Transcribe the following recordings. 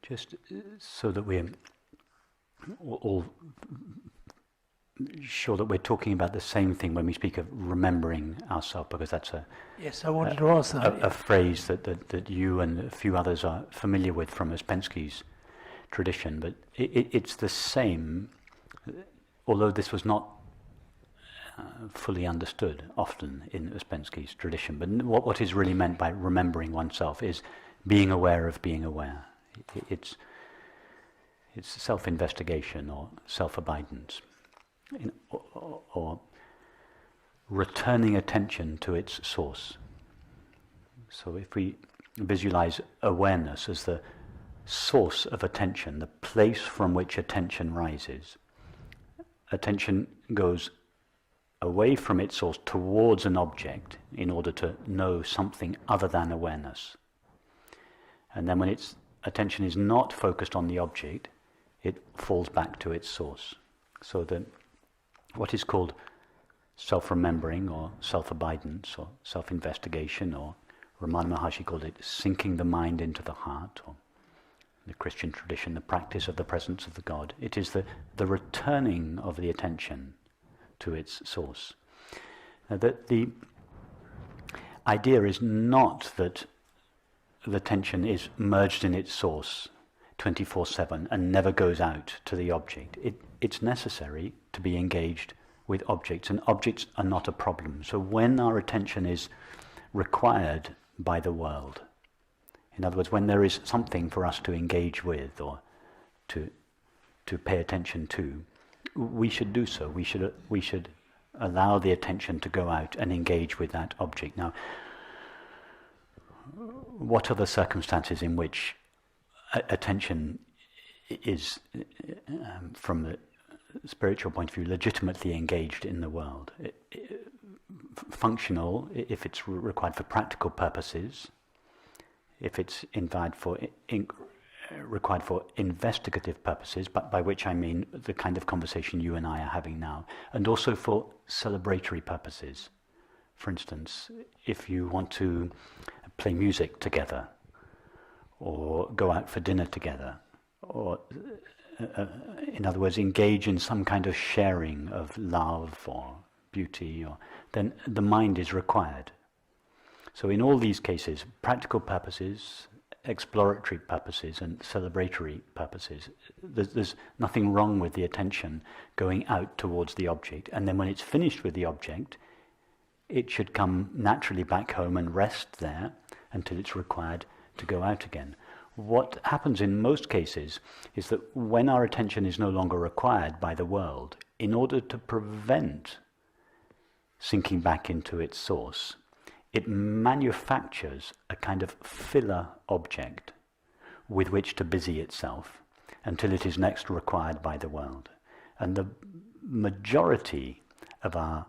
Just so that we're all sure that we're talking about the same thing when we speak of remembering ourselves, because that's Yes, I wanted to ask that. a phrase that you and a few others are familiar with from Ouspensky's tradition, but it's the same, although this was not fully understood often in Ouspensky's tradition. But what is really meant by remembering oneself is being aware of being aware. It's self-investigation or self-abidance, or returning attention to its source. So if we visualize awareness as the source of attention, the place from which attention rises, attention goes away from its source towards an object in order to know something other than awareness. And then when its attention is not focused on the object, it falls back to its source. So that what is called self-remembering or self-abidance or self-investigation, or Ramana Maharshi called it sinking the mind into the heart, or in the Christian tradition, the practice of the presence of the God. It is the returning of the attention to its source. Now, that the idea is not that the attention is merged in its source 24/7 and never goes out to the object. It's necessary to be engaged with objects, and objects are not a problem. So when our attention is required by the world, in other words, when there is something for us to engage with or to pay attention to, we should do so. We should allow the attention to go out and engage with that object. Now, what are the circumstances in which attention is, from the spiritual point of view, legitimately engaged in the world? Functional, if it's required for practical purposes, if it's required for investigative purposes, but by which I mean the kind of conversation you and I are having now, and also for celebratory purposes. For instance, if you want to play music together, or go out for dinner together, or in other words, engage in some kind of sharing of love or beauty, then the mind is required. So in all these cases, practical purposes, exploratory purposes, and celebratory purposes, there's nothing wrong with the attention going out towards the object, and then when it's finished with the object, it should come naturally back home and rest there until it's required to go out again. What happens in most cases is that when our attention is no longer required by the world, in order to prevent sinking back into its source, it manufactures a kind of filler object with which to busy itself until it is next required by the world. And the majority of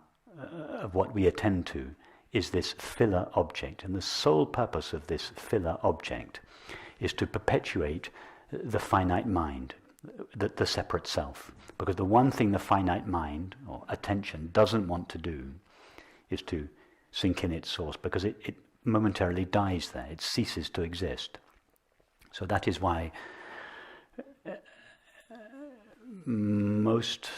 what we attend to is this filler object. And the sole purpose of this filler object is to perpetuate the finite mind, the separate self. Because the one thing the finite mind, or attention, doesn't want to do is to sink in its source, because it momentarily dies there, it ceases to exist. So that is why most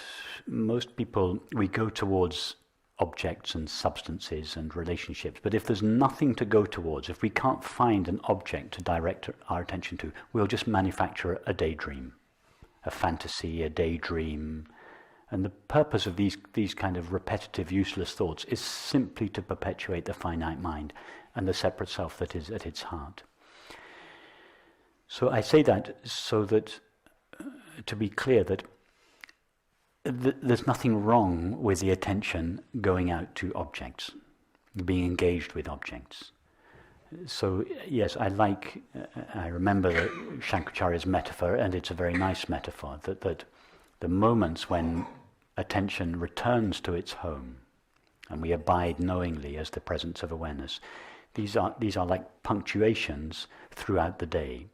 people, we go towards objects and substances and relationships, but if there's nothing to go towards, if we can't find an object to direct our attention to, we'll just manufacture a daydream, a fantasy, a daydream. And the purpose of these kind of repetitive, useless thoughts is simply to perpetuate the finite mind and the separate self that is at its heart. So I say that so that, to be clear, that there's nothing wrong with the attention going out to objects, being engaged with objects. So yes, I remember Shankaracharya's metaphor, and it's a very nice metaphor, that the moments when attention returns to its home and we abide knowingly as the presence of awareness, these are like punctuations throughout the day.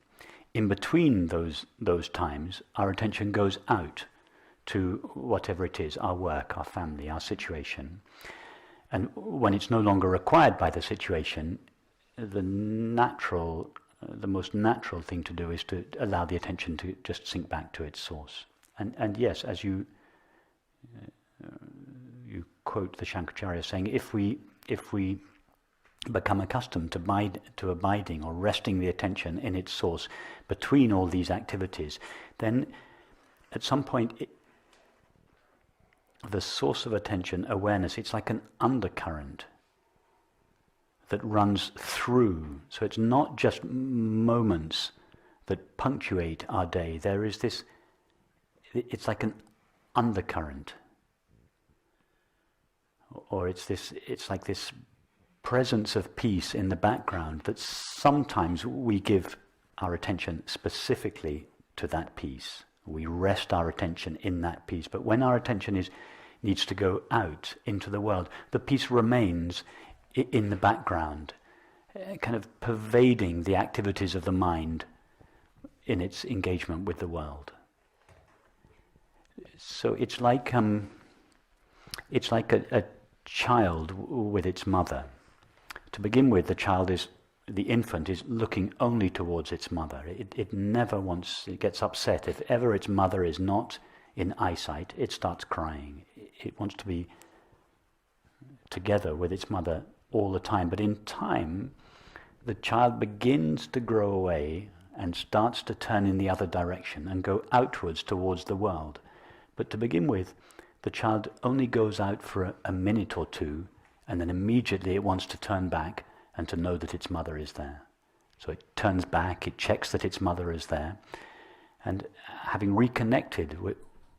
In between those times, our attention goes out to whatever it is, our work, our family, our situation. And when it's no longer required by the situation, the natural the most natural thing to do is to allow the attention to just sink back to its source. And yes, as you quote the Shankaracharya saying, if we become accustomed to abiding or resting the attention in its source between all these activities, then at some point the source of attention, awareness, it's like an undercurrent that runs through. So it's not just moments that punctuate our day. There is this, it's like an undercurrent. Or it's like this presence of peace in the background that sometimes we give our attention specifically to that peace. We rest our attention in that peace. But when our attention needs to go out into the world, the peace remains in the background, kind of pervading the activities of the mind in its engagement with the world. So it's like a child with its mother. To begin with, the infant is looking only towards its mother. It never wants, it gets upset. If ever its mother is not in eyesight, it starts crying. It wants to be together with its mother all the time. But in time, the child begins to grow away and starts to turn in the other direction and go outwards towards the world. But to begin with, the child only goes out for a minute or two, and then immediately it wants to turn back and to know that its mother is there. So it turns back, it checks that its mother is there, and having reconnected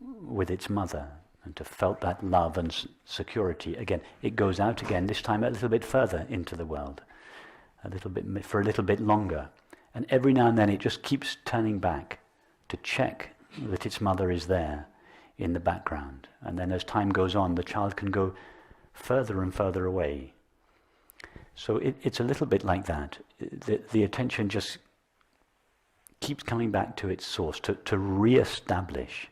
with its mother and to felt that love and security, again, it goes out again, this time a little bit further into the world, for a little bit longer. And every now and then it just keeps turning back to check that its mother is there in the background. And then as time goes on, the child can go further and further away. So it's a little bit like that. The attention just keeps coming back to its source, to re-establish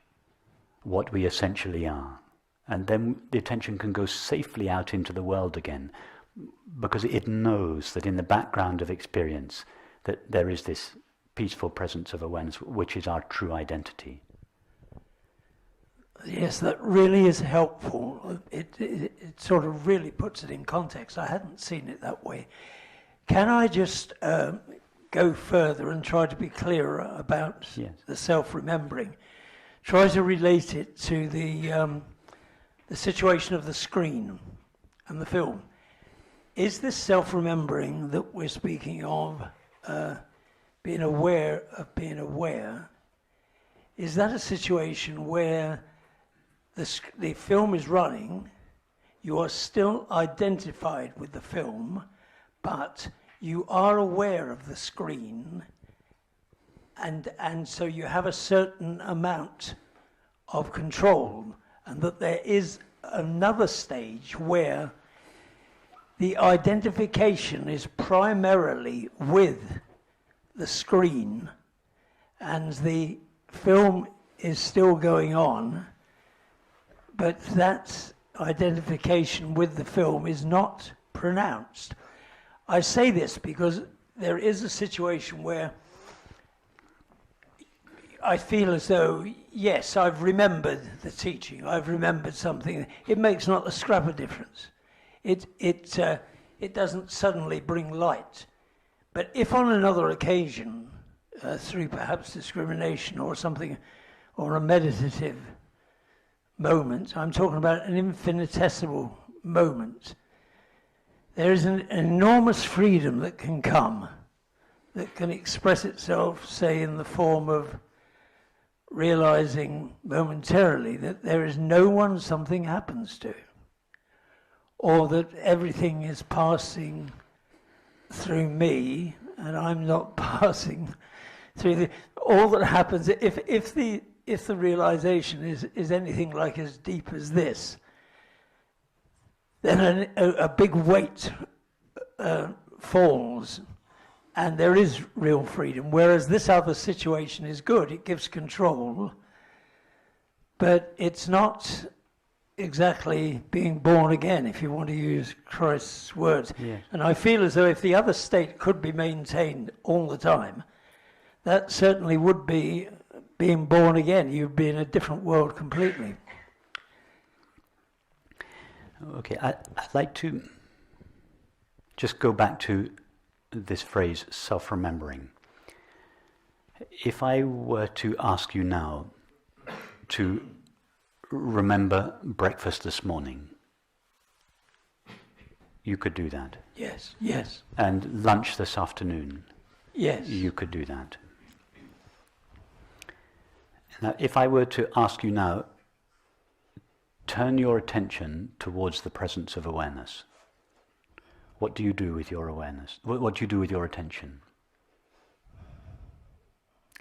what we essentially are. And then the attention can go safely out into the world again, because it knows that in the background of experience that there is this peaceful presence of awareness, which is our true identity. Yes, that really is helpful. It sort of really puts it in context. I hadn't seen it that way. Can I just go further and try to be clearer about the self-remembering? Try to relate it to the situation of the screen and the film. Is this self-remembering that we're speaking of, being aware of being aware, is that a situation where the film is running, you are still identified with the film, but you are aware of the screen, and so you have a certain amount of control, and that there is another stage where the identification is primarily with the screen, and the film is still going on, but that identification with the film is not pronounced. I say this because there is a situation where I feel as though, yes, I've remembered the teaching, I've remembered something. It makes not a scrap of difference. It doesn't suddenly bring light. But if on another occasion, through perhaps discrimination or something, or a meditative moment, I'm talking about an infinitesimal moment, there is an enormous freedom that can come, that can express itself, say, in the form of realizing momentarily that there is no one something happens to, or that everything is passing through me and I'm not passing through all that happens. If the realization is anything like as deep as this, then a big weight falls, and there is real freedom. Whereas this other situation is good; it gives control, but it's not exactly being born again, if you want to use Christ's words. Yes. And I feel as though if the other state could be maintained all the time, that certainly would be being born again. You'd be in a different world completely. Okay, I'd like to just go back to this phrase, self-remembering. If I were to ask you now to remember breakfast this morning, you could do that. Yes, yes. And lunch this afternoon, yes. You could do that. Now, if I were to ask you now, turn your attention towards the presence of awareness, what do you do with your awareness? What do you do with your attention?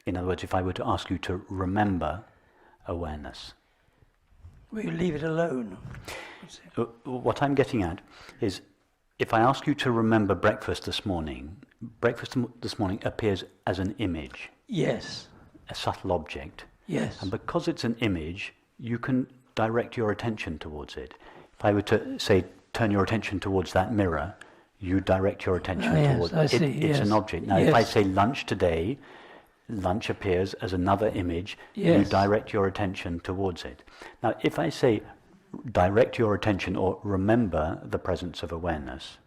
In other words, if I were to ask you to remember awareness. Will you leave it alone? What I'm getting at is, if I ask you to remember breakfast this morning appears as an image. Yes. A subtle object. Yes. And because it's an image, you can direct your attention towards it. If I were to say, turn your attention towards that mirror, you direct your attention towards it. It's an object. Now, if I say lunch today, lunch appears as another image, you direct your attention towards it. Now, if I say direct your attention or remember the presence of awareness,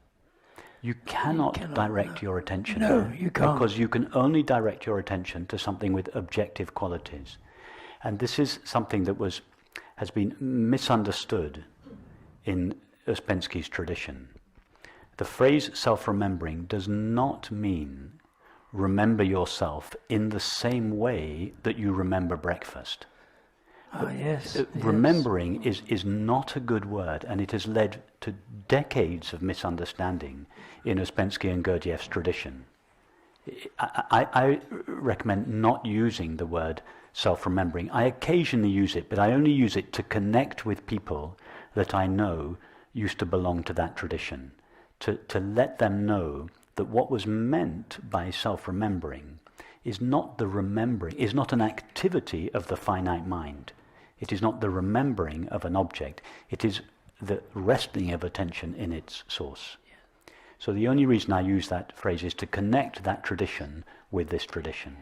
you cannot direct your attention. No, you can't. Because you can only direct your attention to something with objective qualities. And this is something that has been misunderstood in Ouspensky's tradition. The phrase self-remembering does not mean remember yourself in the same way that you remember breakfast. Yes. Remembering is not a good word, and it has led to decades of misunderstanding in Ouspensky and Gurdjieff's tradition. I recommend not using the word self-remembering. I occasionally use it, but I only use it to connect with people that I know used to belong to that tradition, to let them know that what was meant by self-remembering is not the remembering, is not an activity of the finite mind. It is not the remembering of an object. It is the resting of attention in its source. So the only reason I use that phrase is to connect that tradition with this tradition.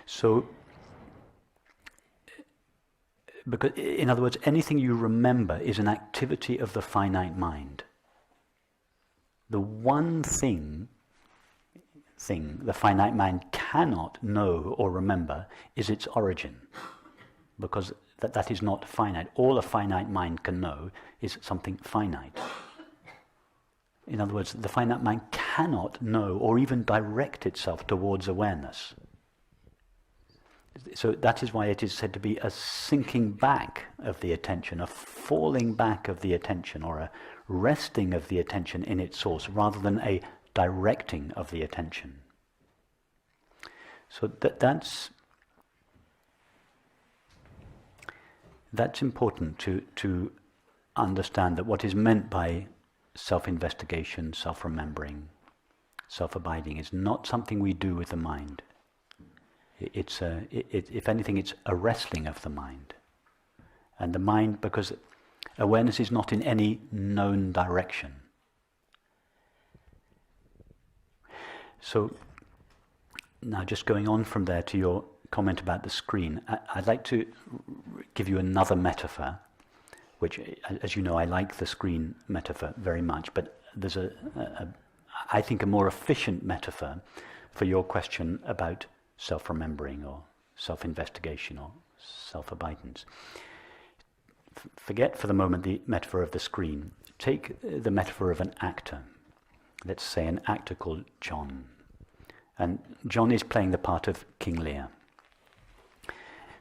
So, because, in other words, anything you remember is an activity of the finite mind. The one thing the finite mind cannot know or remember is its origin, because that is not finite. All a finite mind can know is something finite. In other words, the finite mind cannot know or even direct itself towards awareness. So that is why it is said to be a sinking back of the attention, a falling back of the attention, or a resting of the attention in its source, rather than a directing of the attention. So that's important to understand, that what is meant by self-investigation, self-remembering, self-abiding is not something we do with the mind. If anything, it's a wrestling of the mind. And the mind, because awareness is not in any known direction. So, now just going on from there to your comment about the screen, I'd like to give you another metaphor, which, as you know, I like the screen metaphor very much, but there's I think, a more efficient metaphor for your question about self-remembering or self-investigation or self-abidance. Forget for the moment the metaphor of the screen. Take the metaphor of an actor. Let's say an actor called John. And John is playing the part of King Lear.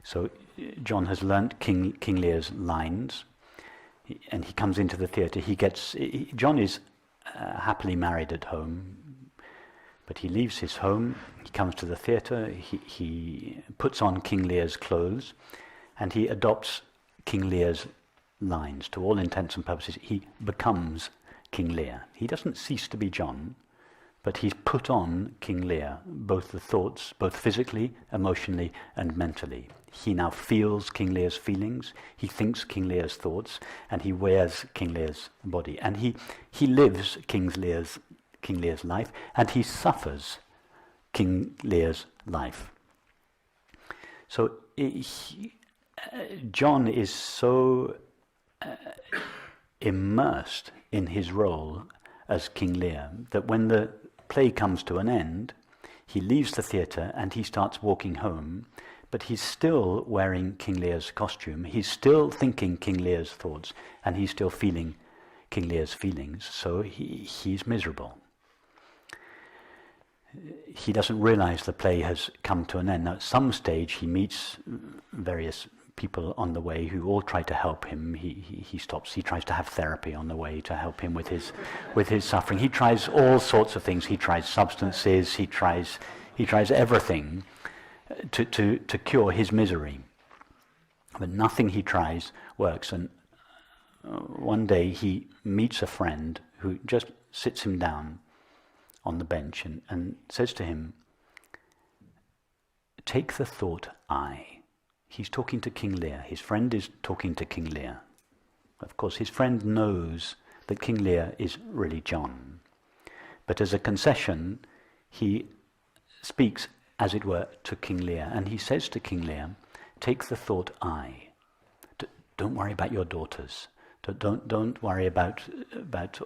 So John has learnt King Lear's lines, and he comes into the theatre. John is happily married at home, but he leaves his home, he comes to the theatre, he puts on King Lear's clothes, and he adopts King Lear's lines. To all intents and purposes, he becomes King Lear. He doesn't cease to be John, but he's put on King Lear, both the thoughts, both physically, emotionally, and mentally. He now feels King Lear's feelings, he thinks King Lear's thoughts, and he wears King Lear's body. And he lives King Lear's life, and he suffers King Lear's life. So John is so immersed in his role as King Lear that when the play comes to an end, he leaves the theatre and he starts walking home, but he's still wearing King Lear's costume, he's still thinking King Lear's thoughts, and he's still feeling King Lear's feelings, so he's miserable. He doesn't realize the play has come to an end. Now, at some stage, he meets various people on the way who all try to help him. He stops. He tries to have therapy on the way to help him with his suffering. He tries all sorts of things. He tries substances. He tries everything to cure his misery. But nothing he tries works. And one day he meets a friend who just sits him down on the bench and says to him, "Take the thought I." He's talking to King Lear. His friend is talking to King Lear. Of course, his friend knows that King Lear is really John. But as a concession, he speaks, as it were, to King Lear. And he says to King Lear, "Take the thought I. Don't worry about your daughters. Don't worry about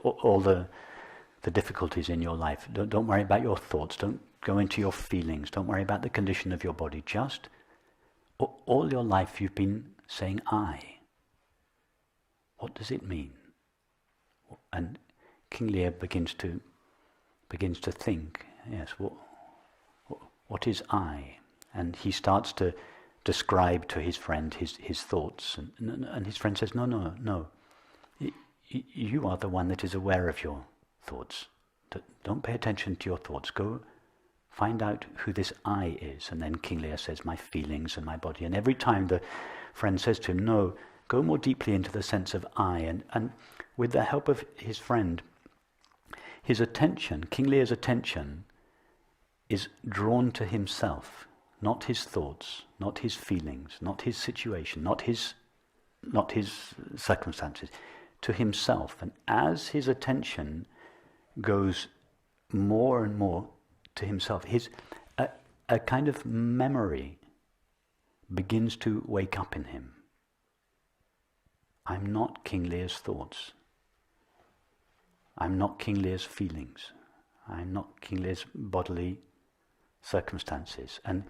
all the difficulties in your life. Don't worry about your thoughts. Don't go into your feelings. Don't worry about the condition of your body. Just all your life you've been saying I. What does it mean?" And King Lear begins to think, yes, what is I? And he starts to describe to his friend his thoughts, and his friend says, no. You are the one that is aware of your thoughts. Don't pay attention to your thoughts. Go find out who this I is. And then King Lear says, my feelings and my body. And every time the friend says to him, no, go more deeply into the sense of I. And with the help of his friend, his attention, King Lear's attention, is drawn to himself, not his thoughts, not his feelings, not his situation, not his circumstances, to himself. And as his attention goes more and more to himself, a kind of memory begins to wake up in him. I'm not King Lear's thoughts. I'm not King Lear's feelings. I'm not King Lear's bodily circumstances. And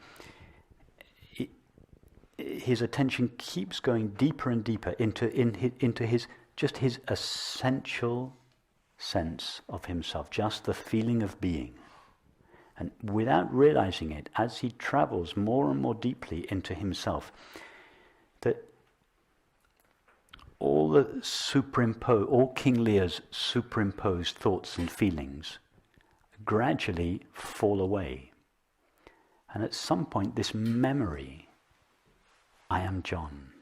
his attention keeps going deeper and deeper into his essential sense of himself, just the feeling of being. And without realizing it, as he travels more and more deeply into himself, that all King Lear's superimposed thoughts and feelings gradually fall away. And at some point, this memory, I am John,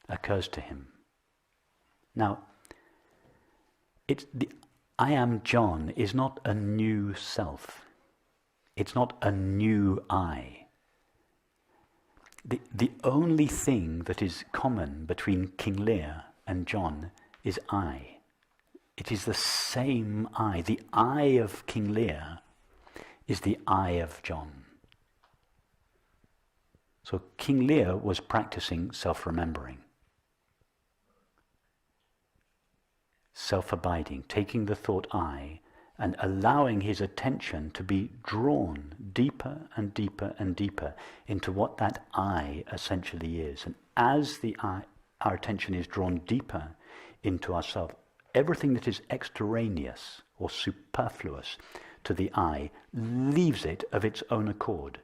occurs to him. Now, I am John is not a new self. It's not a new I. The only thing that is common between King Lear and John is I. It is the same I. The I of King Lear is the I of John. So King Lear was practicing self-remembering, self-abiding, taking the thought I and allowing his attention to be drawn deeper and deeper and deeper into what that I essentially is. And as our attention is drawn deeper into ourselves, everything that is extraneous or superfluous to the I leaves it of its own accord.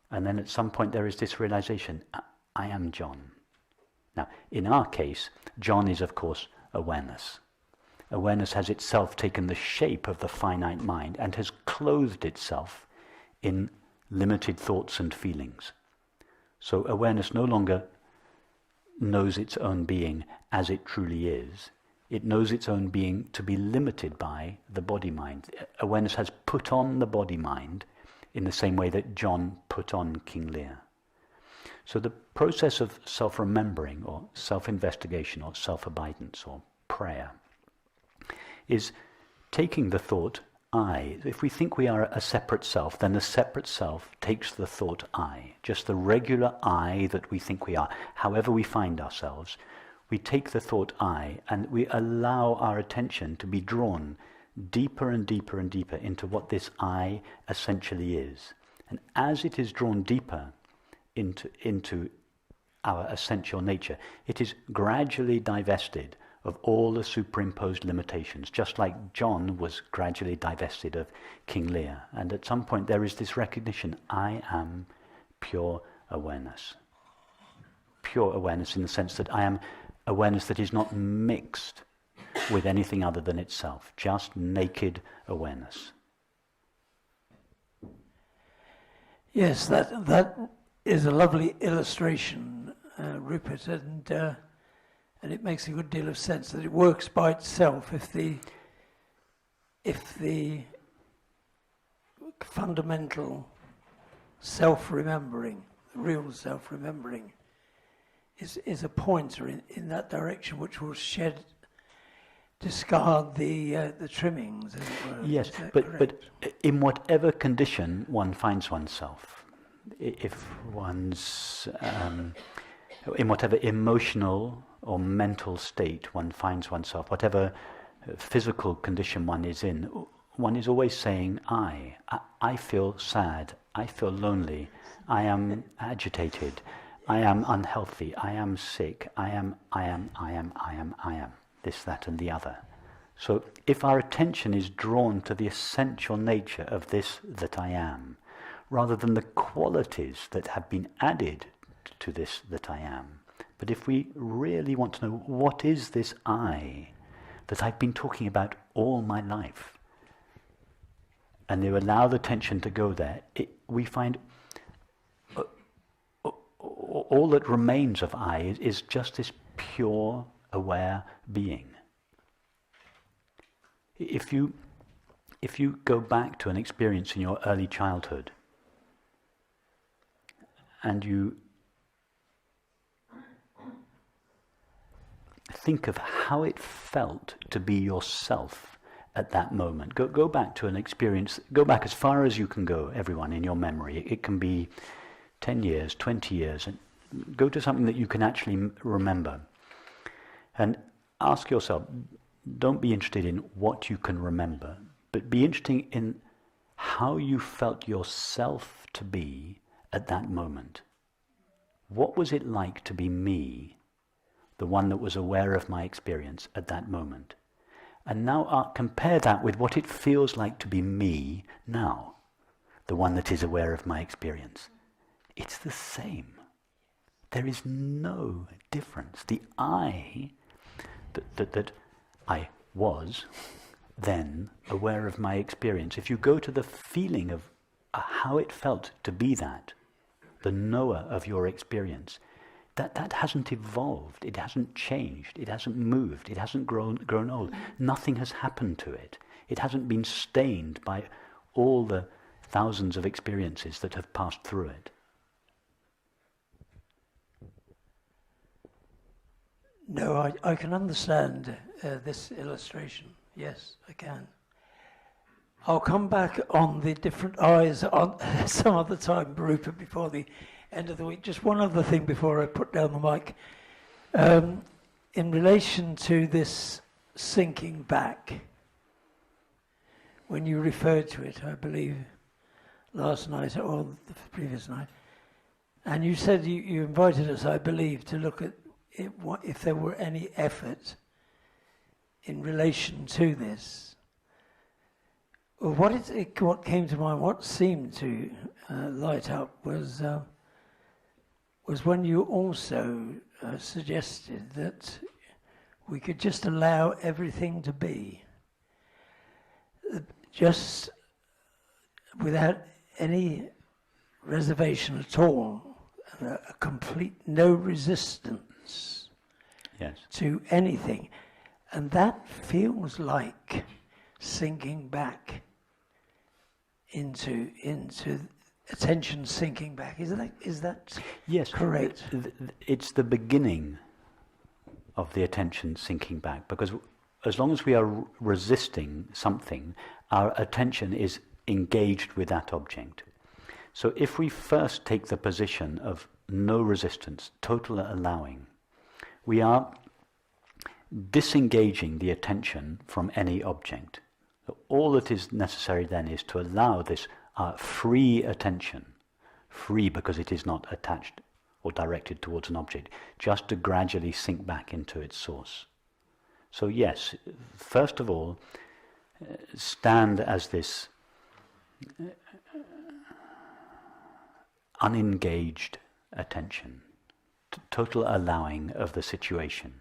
And then at some point there is this realization, I am John. Now, in our case, John is, of course, awareness. Awareness has itself taken the shape of the finite mind and has clothed itself in limited thoughts and feelings. So awareness no longer knows its own being as it truly is. It knows its own being to be limited by the body-mind. Awareness has put on the body-mind in the same way that John put on King Lear. So the process of self-remembering or self-investigation or self-abidance or prayer is taking the thought I. If we think we are a separate self, then the separate self takes the thought I, just the regular I that we think we are. However we find ourselves, we take the thought I and we allow our attention to be drawn deeper and deeper and deeper into what this I essentially is. And as it is drawn deeper into our essential nature, it is gradually divested of all the superimposed limitations, just like John was gradually divested of King Lear. And at some point there is this recognition, I am pure awareness. Pure awareness in the sense that I am awareness that is not mixed with anything other than itself, just naked awareness. Yes, that is a lovely illustration, Rupert, and it makes a good deal of sense that it works by itself if the fundamental self-remembering, the real self-remembering, is a pointer in that direction which will discard the trimmings, as it were. Yes, but in whatever condition one finds oneself, if one's in whatever emotional or mental state one finds oneself, whatever physical condition one is in, one is always saying, I feel sad, I feel lonely, I am agitated, I am unhealthy, I am sick, I am, this, that and the other. So if our attention is drawn to the essential nature of this that I am, rather than the qualities that have been added to this that I am, but if we really want to know what is this I that I've been talking about all my life, and you allow the attention to go there, we find all that remains of I is just this pure, aware being. If you go back to an experience in your early childhood, and you think of how it felt to be yourself at that moment. Go back to an experience, go back as far as you can go, everyone, in your memory. It can be 10 years, 20 years, and go to something that you can actually remember. And ask yourself, don't be interested in what you can remember, but be interested in how you felt yourself to be at that moment. What was it like to be me, the one that was aware of my experience at that moment? And now compare that with what it feels like to be me now, the one that is aware of my experience. It's the same. There is no difference. The I that I was then aware of my experience. If you go to the feeling of how it felt to be that, the knower of your experience, that hasn't evolved, it hasn't changed, it hasn't moved, it hasn't grown old. Nothing has happened to it. It hasn't been stained by all the thousands of experiences that have passed through it. No, I can understand this illustration. Yes, I can. I'll come back on the different eyes on some other time, Rupert, before the end of the week. Just one other thing before I put down the mic. In relation to this sinking back, when you referred to it, I believe, last night or the previous night, and you said you invited us, I believe, to look at if there were any effort in relation to this. Well, what came to mind, what seemed to light up was when you also suggested that we could just allow everything to be, just without any reservation at all, a complete no resistance Yes. to anything. And that feels like sinking back into attention sinking back. Is that Yes, correct? it's the beginning of the attention sinking back, because as long as we are resisting something, our attention is engaged with that object. So if we first take the position of no resistance, total allowing, we are disengaging the attention from any object. So all that is necessary then is to allow this free attention, free because it is not attached or directed towards an object, just to gradually sink back into its source. So yes, first of all, stand as this unengaged attention, total allowing of the situation.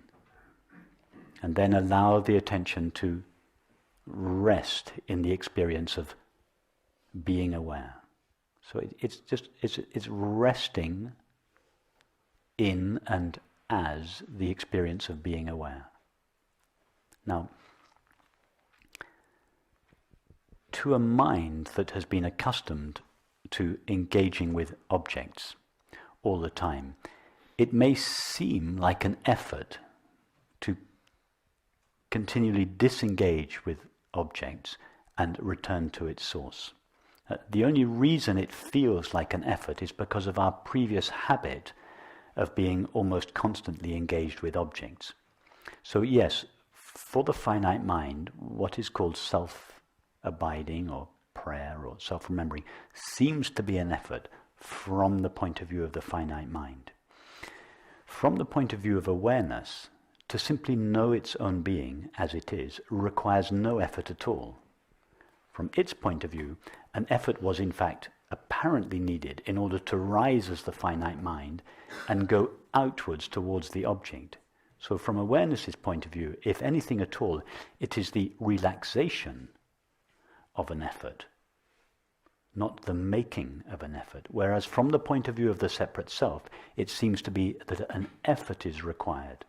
And then allow the attention to rest in the experience of being aware. So it's resting in and as the experience of being aware. Now, to a mind that has been accustomed to engaging with objects all the time, it may seem like an effort to continually disengage with objects and return to its source. The only reason it feels like an effort is because of our previous habit of being almost constantly engaged with objects. So yes, for the finite mind, what is called self-abiding or prayer or self-remembering seems to be an effort from the point of view of the finite mind. From the point of view of awareness, to simply know its own being as it is requires no effort at all. From its point of view, an effort was in fact apparently needed in order to rise as the finite mind and go outwards towards the object. So from awareness's point of view, if anything at all, it is the relaxation of an effort, not the making of an effort. Whereas from the point of view of the separate self, it seems to be that an effort is required.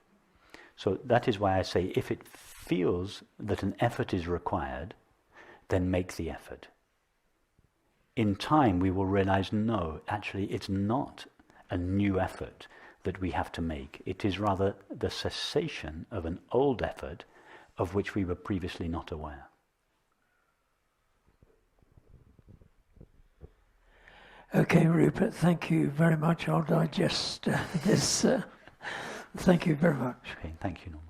So that is why I say, if it feels that an effort is required, then make the effort. In time, we will realize, no, actually, it's not a new effort that we have to make. It is rather the cessation of an old effort of which we were previously not aware. Okay, Rupert, thank you very much. I'll digest this. Thank you very much. Okay, thank you, Norman.